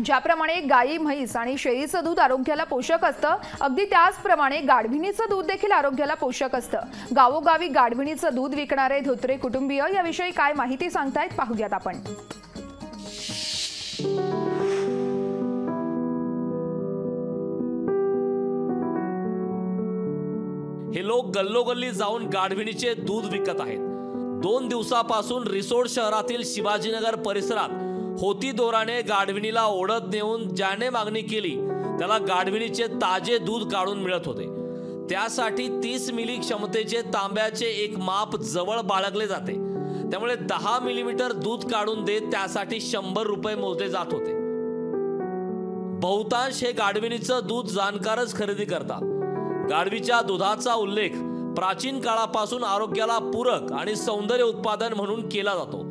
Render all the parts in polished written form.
ज्याप्रमाणे गाई, म्हैस आणि शेळीचं दूध आरोग्याला पोषक असतं, अगदी त्याचप्रमाणे गाढविणीचं दूध देखील आरोग्याला पोषक असतं। गावोगावी गाढविणीचं दूध विकणारे धोत्रे कुटुंबीय याविषयी काय माहिती सांगतायत पाहूयात आपण। हे लोक गल्लोगल्ली जाऊन गाढविणीचे दूध विकत आहेत। 2 दिवसापासून रिसोड शहरातील शिवाजीनगर परिसरात होती दोराने गाढविणीला ओढत नेऊन ज्याने मागणी केली त्याला गाढविणीचे ताजे दूध काढून मिळत होते। त्यासाठी 30 मिली क्षमतेचे तांब्याचे एक माप जवळ बाळगले जाते, त्यामुळे 10 मिलीमीटर दूध काढून देत त्यासाठी 100 रुपये मोजले जात होते। बहुतांश हे गाढविणीचं दूध जाणकारच खरेदी करतात। गाढवीच्या दुधाचा उल्लेख प्राचीन काळापासून आरोग्याला पूरक आणि सौंदर्य उत्पादन म्हणून केला जातो।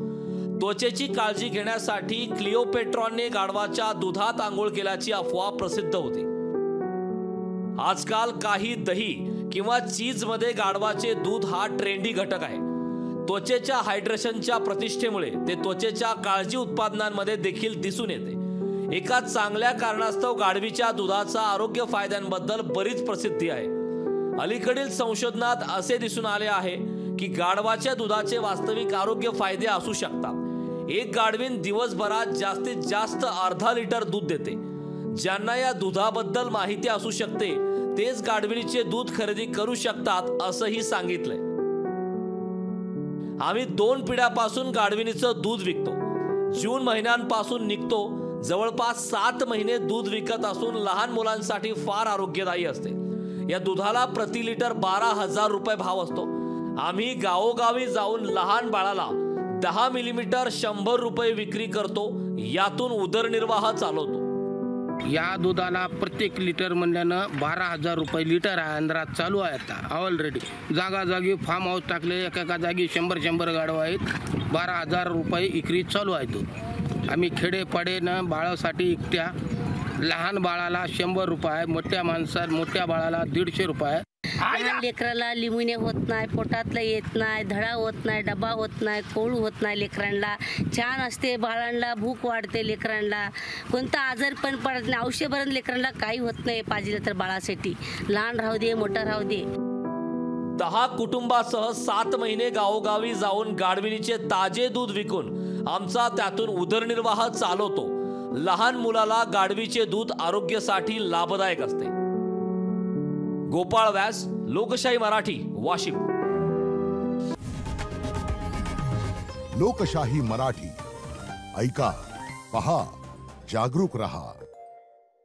त्वचेची काळजी घेण्यासाठी क्लिओपेट्रॉनने गाढवाच्या दुधात आंघोळ केल्याची अफवा प्रसिद्ध होती। आजकाल काही दही किंवा चीज मध्ये गाढवाचे दूध हा ट्रेंडी घटक आहे। त्वचेच्या हायड्रेशनच्या प्रतिष्ठेमुळे ते त्वचेच्या काळजी उत्पादनांमध्ये देखील दिसून येते। एका चांगल्या कारणास्तव गाढवीच्या दुधाचा आरोग्य फायद्यांबद्दल बरीच प्रसिद्धी आहे। अलीकडील संशोधनात असे दिसून आले आहे की गाढवाच्या दुधाचे वास्तविक आरोग्य फायदे असू शकतात। एक गाढवीन दिवसभरात जास्तीत जास्त अर्धा लिटर दूध देते। ज्यांना या दुधाबद्दल माहिती असू शकते तेच गाढविणीचे दूध खरेदी करू शकतात असंही सांगितलंय। आम्ही 2 पिढ्यापासून गाढविणीचं दूध विकतो। जून महिन्यांपासून निघतो। जवळपास 7 महिने दूध विकत असून लहान मुलांसाठी फार आरोग्यदायी असते। या दुधाला प्रति लिटर 12,000 रुपये भाव असतो। आम्ही गावोगावी जाऊन लहान बाळाला 10 मिलीमीटर 100 रुपये विक्री करतो। यातून उदरनिर्वाह चालवतो। या दुधाला प्रत्येक लिटर म्हणल्यानं 12,000 रुपये लिटर आहे। अंधारात चालू आहे आता ऑलरेडी। जागाजागी फार्म हाऊस टाकले, एका जागी 100 गाढवा आहेत। 12,000 रुपये विक्री चालू आहे दूध। आम्ही खेडेपाड्यानं बाळासाठी इकत्या। लहान बाळाला 100 रुपये, मोठ्या बाळाला 150 रुपये। लहान लेकराला लिमुने होत नाही, पोटातलं येत नाही, धडा होत नाही, डबा होत नाही, कोळू होत नाही। लेकरांना छान असते, बाळांना भूक वाढते, लेकरांना कोणता आजार पण पडत नाही। औषधपर्यंत लेकरांना काही होत नाही पाहिजे तर बाळासाठी। लहान राहू दे, मोठा राहू दे। 10 कुटुंबासह 7 महिने गावोगावी जाऊन गाढविणीचे ताजे दूध विकून आमचा त्यातून उदरनिर्वाह चालवतो। लहान मुलाला गाढवीचे दूध आरोग्यासाठी लाभदायक असते। गोपाळ व्यास, लोकशाही मराठी, वाशिम। लोकशाही मराठी ऐका, पहा, जागरूक रहा।